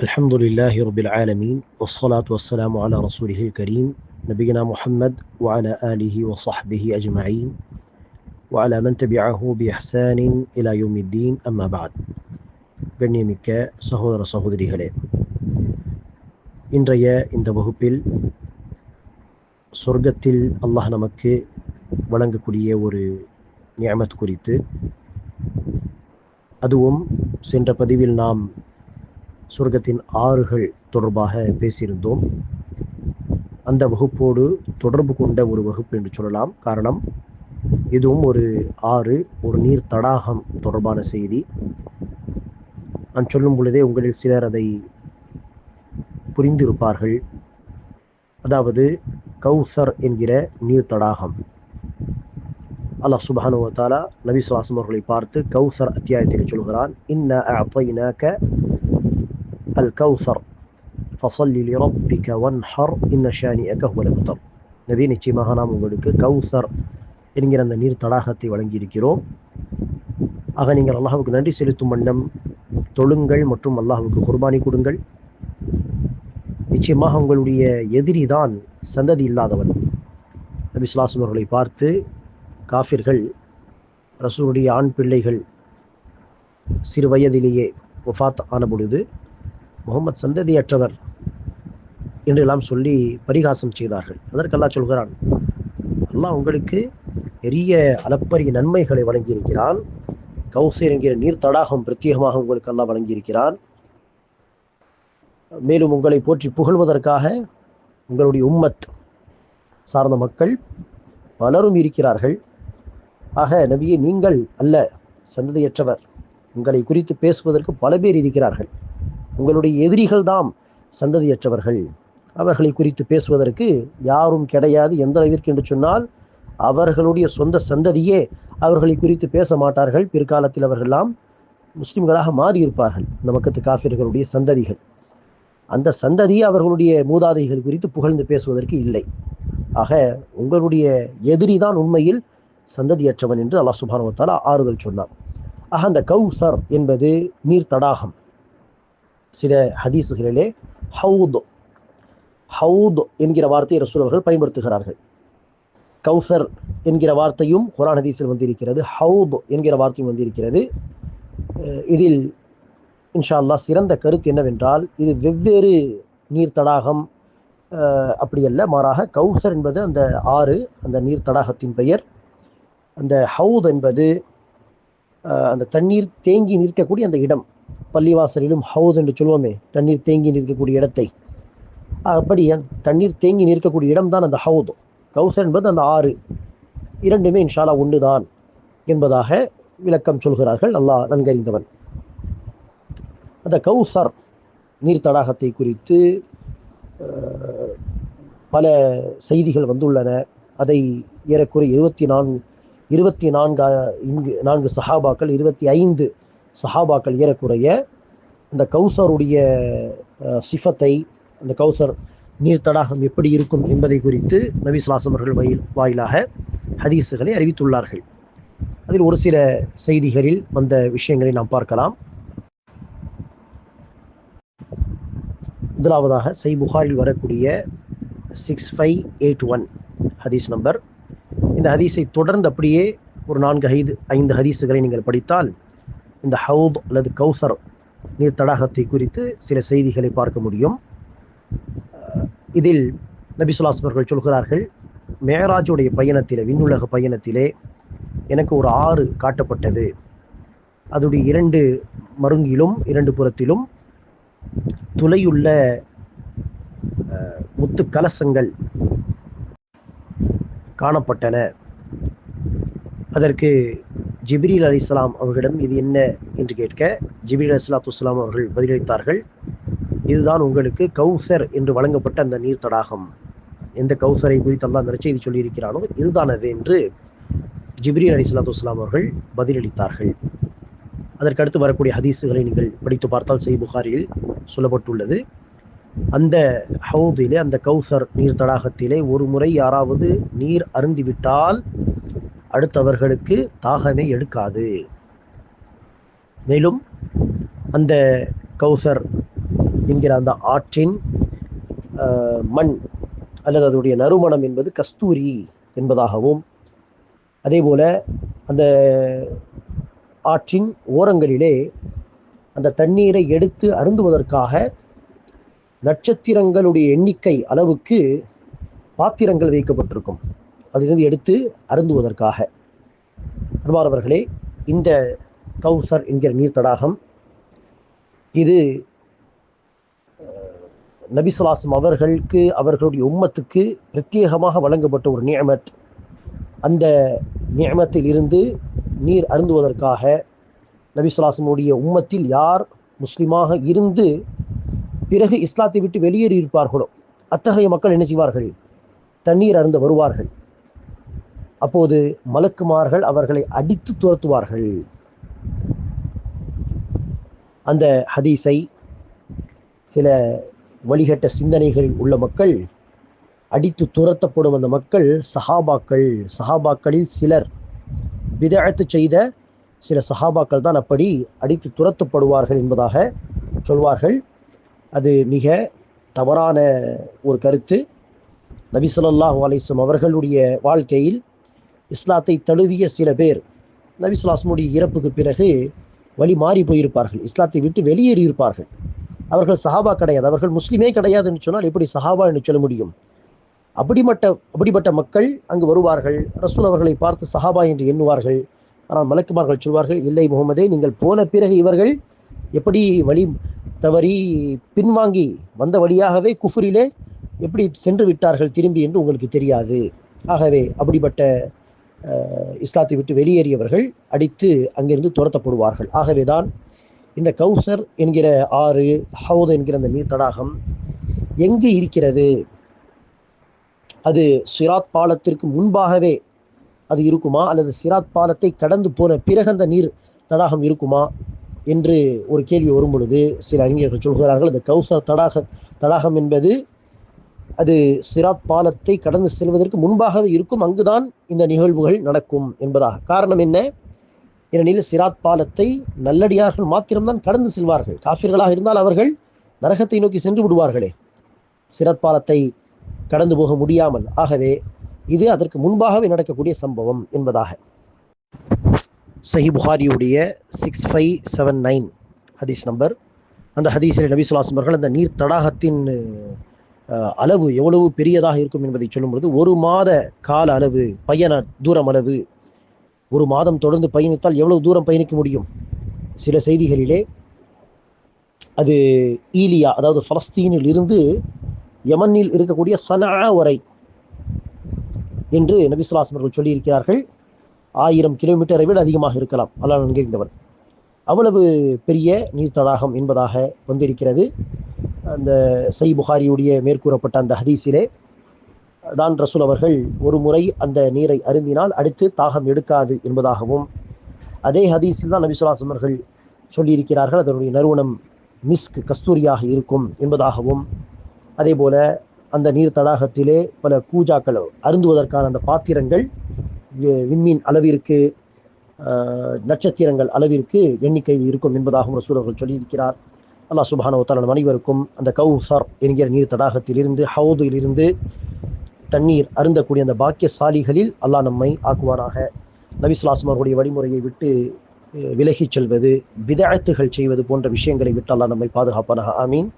الحمد لله رب العالمين والصلاة والسلام على رسوله الكريم نبينا محمد وعلى آله وصحبه أجمعين وعلى من تبعه بإحسان إلى يوم الدين أما بعد கண்ணியமிக்க சகோதர சகோதரிகளே, இன்றைய இந்த வகுப்பில் சொர்க்கத்தில் அல்லாஹ் நமக்கு வழங்கக்கூடிய ஒரு நியமத் குறித்து, அதுவும் சென்ற பதிவில் நாம் சொர்க்கத்தின் ஆறுகள் தொடர்பாக பேசியிருந்தோம். அந்த வகுப்போடு தொடர்பு கொண்ட ஒரு வகுப்பு என்று சொல்லலாம். காரணம், இதுவும் ஒரு ஆறு, ஒரு நீர் தடாகம் தொடர்பான செய்தி. நான் சொல்லும் பொழுதே உங்களில் சிலர் அதை புரிந்திருப்பார்கள். அதாவது கௌசர் என்கிற நீர் தடாகம். அல்லாஹ் சுப்ஹானஹு வ தஆலா நபி ஸல்லல்லாஹு அலைஹி வஸல்லம் அவர்களை பார்த்து கௌசர் அத்தியாயத்தில் சொல்கிறான், இன்னா அஅதைனாக அல் கௌசர் ஃபஸல்லி லிரப்பிக வன்ஹர் இன்ன ஷானிஅக ஹுவல் அப்தர். நபி, நிச்சயமாக நாம் உங்களுக்கு கௌசர் என்கிற அந்த நீர் தடாகத்தை வழங்கியிருக்கிறோம். ஆக நீங்கள் அல்லாஹ்வுக்கு நன்றி செலுத்தும் வண்ணம் தொழுங்கள் மற்றும் அல்லாஹ்வுக்கு குர்பானி கொடுங்கள். நிச்சயமாக உங்களுடைய எதிரி தான் சந்ததி இல்லாதவன். நபி ஸல்லல்லாஹு அலைஹி வஸல்லம் அவர்களை பார்த்து காஃபிர்கள், ரசூலுடைய ஆண் பிள்ளைகள் சிறு வயதிலேயே வஃபாத் ஆன பொழுது முகமது சந்ததியற்றவர் என்றெல்லாம் சொல்லி பரிகாசம் செய்தார்கள். அதற்கு அல்லாஹ் சொல்கிறான், அல்லாஹ் உங்களுக்கு பெரிய அளப்பரிய நன்மைகளை வழங்கியிருக்கிறான். கௌசர் என்கிற நீர் தடாகம் பிரத்யேகமாக உங்களுக்கு அல்லாஹ் வழங்கியிருக்கிறான். மேலும் உங்களை போற்றி புகழ்வதற்காக உங்களுடைய உம்மத் சார்ந்த மக்கள் பலரும் இருக்கிறார்கள். ஆக நபியே, நீங்கள் அல்ல சந்ததியற்றவர். உங்களை குறித்து பேசுவதற்கு பல பேர் இருக்கிறார்கள். உங்களுடைய எதிரிகள் தாம் சந்ததியற்றவர்கள். அவர்களை குறித்து பேசுவதற்கு யாரும் கிடையாது. எந்த அளவிற்கு என்று சொன்னால், அவர்களுடைய சொந்த சந்ததியே அவர்களை குறித்து பேச மாட்டார்கள். பிற்காலத்தில் அவர்களெல்லாம் முஸ்லிம்களாக மாறியிருப்பார்கள். இந்த மக்கத்து காஃபிர்களுடைய சந்ததிகள். அந்த சந்ததியை அவர்களுடைய மூதாதைகள் குறித்து புகழ்ந்து பேசுவதற்கு இல்லை. ஆக உங்களுடைய எதிரி தான் உண்மையில் சந்ததியற்றவன் என்று அல்லாஹ் சுப்ஹானஹு வ தஆலா ஆறுதல் சொன்னார். ஆக அந்த கௌசர் என்பது நீர் தடாகம். சில ஹதீஸுகளிலே ஹவுத் என்கிற வார்த்தையை ரசூல் அவர்கள் பயன்படுத்துகிறார்கள். கௌசர் என்கிற வார்த்தையும் குர்ஆன் ஹதீஸில் வந்திருக்கிறது, ஹவுத் என்கிற வார்த்தையும் வந்திருக்கிறது. இதில் இன்ஷா அல்லாஹ் சிறந்த கருத்து என்னவென்றால், இது வெவ்வேறு நீர் தடாகம் அப்படி அல்ல. மாறாக கௌசர் என்பது அந்த ஆறு, அந்த நீர் தடாகத்தின் பெயர். அந்த ஹவுத் என்பது அந்த தண்ணீர் தேங்கி நிற்கக்கூடிய அந்த இடம். பள்ளிவாசலிலும் ஹவுத் என்று சொல்வோமே, தண்ணீர் தேங்கி நிற்கக்கூடிய இடத்தை. அப்படி தண்ணீர் தேங்கி நிற்கக்கூடிய இடம்தான் அந்த ஹவுத். கௌசர் என்பது அந்த ஆறு. இரண்டுமே இன்ஷா அல்லாஹ் ஒன்றுதான் என்பதாக விளக்கம் சொல்கிறார்கள். அல்லாஹ் நன்கறிந்தவன். அந்த கௌசர் நீர் தடாகத்தை குறித்து பல செய்திகள் வந்துள்ளன. அதை ஏறக்குறைய 24 சஹாபாக்கள், 25 சஹாபாக்கள் ஏறக்குறைய இந்த கௌசருடைய சிஃபத்தை, அந்த கௌசர் நீர் தடாகம் எப்படி இருக்கும் என்பதை குறித்து நபி ஸல்லல்லாஹு அலைஹி வஸல்லம் அவர்கள் வாயிலாக ஹதீஸுகளை அறிவித்துள்ளார்கள். அதில் ஒரு சில செய்திகளில் வந்த விஷயங்களை நாம் பார்க்கலாம். முதலாவதாக சஹீஹ் புகாரில் வரக்கூடிய 6581 ஹதீஸ் நம்பர். இந்த ஹதீஸை தொடர்ந்து அப்படியே ஒரு 4-5 ஹதீஸுகளை நீங்கள் படித்தால் இந்த ஹவுத் அல்லது கௌசர் நீர் தடாகத்தை குறித்து சில செய்திகளை பார்க்க முடியும். இதில் நபி ஸல்லல்லாஹு அலைஹி வஸல்லம் அவர்கள் சொல்கிறார்கள், மேராஜுடைய பயணத்திலே, விண்ணுலக பயணத்திலே எனக்கு ஒரு ஆறு காட்டப்பட்டது. அதோடைய 2 மருங்கிலும் 2 புறத்திலும் துளையுள்ள முத்து கலசங்கள் காணப்பட்டன. அதற்கு ஜிப்ரீல் அலைஹிஸ்ஸலாம் அவர்களிடம் இது என்ன என்று கேட்க, ஜிப்ரீல் அலைஹிஸ்ஸலாத்து வஸ்ஸலாம் அவர்கள் பதிலளித்தார்கள், இதுதான் உங்களுக்கு கௌசர் என்று வழங்கப்பட்ட அந்த நீர் தடாகம். எந்த கௌசரை குறித்து அல்லாஹ் நற்செய்தி சொல்லியிருக்கிறானோ இதுதான் அது என்று ஜிப்ரீல் அலைஹிஸ்ஸலாத்து வஸ்ஸலாம் அவர்கள் பதிலளித்தார்கள். அதற்கடுத்து வரக்கூடிய ஹதீஸுகளை நீங்கள் படித்து பார்த்தால் சஹீஹ் புகாரியில் சொல்லப்பட்டுள்ளது. அந்த ஹவுதிலே, அந்த கௌசர் நீர் தடாகத்திலே ஒரு முறை யாராவது நீர் அருந்திவிட்டால் அடுத்தவர்களுக்கு தாகமே எடுக்காது. மேலும் அந்த கௌசர் என்கிற அந்த ஆற்றின் மண் அல்லது அதனுடைய நறுமணம் என்பது கஸ்தூரி என்பதாகவும், அதே போல அந்த ஆற்றின் ஓரங்களிலே அந்த தண்ணீரை எடுத்து அருந்துவதற்காக நட்சத்திரங்களுடைய எண்ணிக்கை அளவுக்கு பாத்திரங்கள் வைக்கப்பட்டிருக்கும், அதிலிருந்து எடுத்து அருந்துவதற்காக. அன்பானவர்களே, இந்த கௌசர் என்கிற நீர் தடாகம் இது நபி ஸல்லல்லாஹு அலைஹி வஸல்லம் அவர்களுக்கு, அவர்களுடைய உம்மத்துக்கு பிரத்யேகமாக வழங்கப்பட்ட ஒரு நிஅமத். அந்த நிஅமத்தில் இருந்து நீர் அருந்துவதற்காக நபி ஸல்லல்லாஹு அலைஹி வஸல்லம் உம்மத்தில் யார் முஸ்லிமாக இருந்து பிறகு இஸ்லாத்தை விட்டு வெளியேறி இருப்பார்களோ அத்தகைய மக்கள் என்ன செய்வார்கள்? தண்ணீர் அருந்த வருவார்கள். அப்போது மலக்குமார்கள் அவர்களை அடித்து துரத்துவார்கள். அந்த ஹதீஸை சில வழிகட்ட சிந்தனைகளில் உள்ள மக்கள், அடித்து துரத்தப்படும் அந்த மக்கள் சஹாபாக்களில் சிலர், பிதஅத் செய்த சில சஹாபாக்கள் தான் அப்படி அடித்து துரத்தப்படுவார்கள் என்பதாக சொல்வார்கள். அது மிக தவறான ஒரு கருத்து. நபி ஸல்லல்லாஹு அலைஹி வஸல்லம் அவர்களுடைய வாழ்க்கையில் இஸ்லாத்தை தழுவிய சில பேர் நபி ஸல்லல்லாஹு அலைஹி வஸல்லம் இறப்புக்கு பிறகு வழி மாறி போயிருப்பார்கள், இஸ்லாத்தை விட்டு வெளியேறி இருப்பார்கள். அவர்கள் சஹாபா கிடையாது, அவர்கள் முஸ்லிமே கிடையாது என்று சொன்னால் எப்படி சஹாபா என்று சொல்ல முடியும்? அப்படிப்பட்ட மக்கள் அங்கு வருவார்கள். ரசூல் அவர்களை பார்த்து சஹாபா என்று எண்ணுவார்கள். ஆனால் மலக்குமார்கள் சொல்வார்கள், இல்லை முகமதே, நீங்கள் போன பிறகு இவர்கள் எப்படி வழி தவறி பின்வாங்கி வந்த வழியாகவே குஃப்ரிலே எப்படி சென்று விட்டார்கள் திரும்பி என்று உங்களுக்கு தெரியாது. ஆகவே அப்படிப்பட்ட இஸ்லாத்தை விட்டு வெளியேறியவர்கள் அடித்து அங்கிருந்து துரத்தப்படுவார்கள். ஆகவேதான் இந்த கௌசர் என்கிற ஆறு, ஹவுத் என்கிற அந்த நீர் தடாகம் எங்கு இருக்கிறது? அது சிராத் பாலத்திற்கு முன்பாகவே அது இருக்குமா, அல்லது சிராத் பாலத்தை கடந்து போன பிறகு அந்த நீர் தடாகம் இருக்குமா என்று ஒரு கேள்வி வரும் பொழுது சில அறிஞர்கள் சொல்கிறார்கள், அந்த கௌசர் தடாகம் என்பது அது சிராத் பாலத்தை கடந்து செல்வதற்கு முன்பாகவே இருக்கும், அங்குதான் இந்த நிகழ்வுகள் நடக்கும் என்பதாக. காரணம் என்ன? ஏனெனில் சிராத் பாலத்தை நல்லடியார்கள் மாத்திரம்தான் கடந்து செல்வார்கள். காஃபிர்களாக இருந்தால் அவர்கள் நரகத்தை நோக்கி சென்று விடுவார்களே, சிராத் பாலத்தை கடந்து போக முடியாமல். ஆகவே இது அதற்கு முன்பாகவே நடக்கக்கூடிய சம்பவம் என்பதாக. சஹீஹ் புகாரியுடைய 6579 ஹதீஸ் நம்பர். அந்த ஹதீஸில் நபி ஸல்லல்லாஹு அலைஹி வஸல்லம் அவர்கள் அந்த நீர் தடாகத்தின் அளவு எவ்வளவு பெரியதாக இருக்கும் என்பதை சொல்லும்பொழுது, 1 மாத கால அளவு, பயண தூரம் அளவு, 1 மாதம் தொடர்ந்து பயணித்தால் எவ்வளவு தூரம் பயணிக்க முடியும்? சில செய்திகளிலே அது ஈலியா, அதாவது பலஸ்தீனில் இருந்து யமனில் இருக்கக்கூடிய சனா வரை என்று நபி ஸல்லல்லாஹு அலைஹி வஸல்லம் அவர்கள் சொல்லியிருக்கிறார்கள். 1000 கிலோமீட்டரை விட அதிகமாக இருக்கலாம், அல்லாஹ் நன்கறிந்தவன். அவ்வளவு பெரிய நீர் தடாகம் என்பதாக வந்திருக்கிறது. அந்த சஹீஹ் புகாரியுடைய மேற்கூறப்பட்ட அந்த ஹதீஸிலே தான் ரசூல் அவர்கள் ஒரு முறை அந்த நீரை அருந்தினால் அடுத்து தாகம் எடுக்காது என்பதாகவும், அதே ஹதீஸில் தான் நபி ஸல்லல்லாஹு அலைஹி வஸல்லம் அவர்கள் சொல்லியிருக்கிறார்கள் அதனுடைய நறுமணம் மிஸ்க், கஸ்தூரியாக இருக்கும் என்பதாகவும், அதே போல அந்த நீர் தடாகத்திலே பல பூஜாக்கள் அருந்துவதற்கான அந்த பாத்திரங்கள் விண்மீன் அளவிற்கு, நட்சத்திரங்கள் அளவிற்கு எண்ணிக்கையில் இருக்கும் என்பதாகவும் ரசூல் அவர்கள் சொல்லியிருக்கிறார். அல்லாஹ் சுப்ஹானஹு வ தஆலா நம் அனைவருக்கும் அந்த கௌசர் என்கிற நீர் தடாகத்திலிருந்து, ஹவுதிலிருந்து தண்ணீர் அருந்தக்கூடிய அந்த பாக்கியசாலிகளில் அல்லாஹ் நம்மை ஆக்குவாராக. நபி ஸல்லல்லாஹு அலைஹி வஸல்லம் அவர்களுடைய வழிமுறையை விட்டு விலகிச் செல்வது, பிதஅத்துகள் செய்வது போன்ற விஷயங்களை விட்டு அல்லாஹ் நம்மை பாதுகாப்பானாக. ஆமீன்.